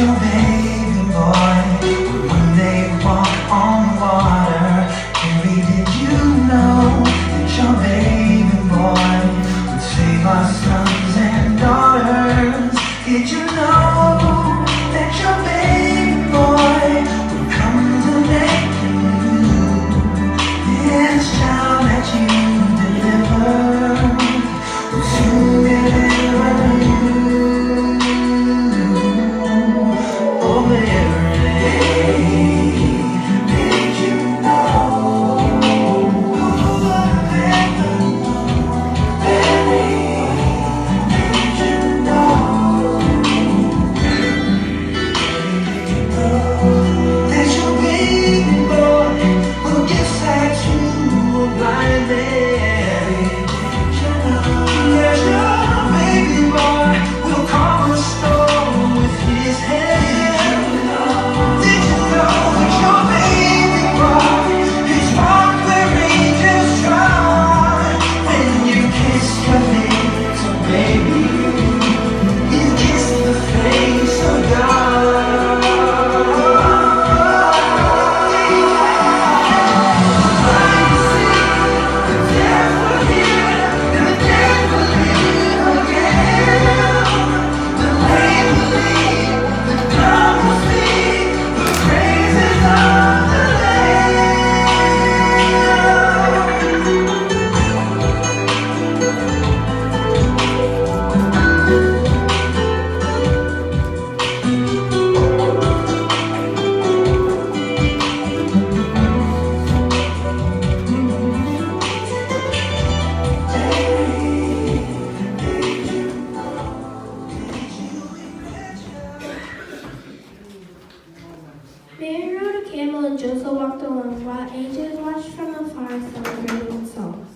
your baby boy would one day walk on water. Carrie, did you know that your baby boy would save our sons and daughters? Did you know that your baby boy would come to make you this child that you delivered would soon deliver you? Oh, Mary, did you know? Oh, Mary, did you know that your baby boy will get sight to a blind man? That your baby boy will calm a storm with his hand. Did you know that your baby boy is walk where angels trod? When you kiss your little baby, you kiss the face of God. The deaf will hear and the dead will live again. The lame will leap, the dumb will speak the praises of the Mary rode a camel and Joseph walked along, while angels watched from afar celebrating with songs.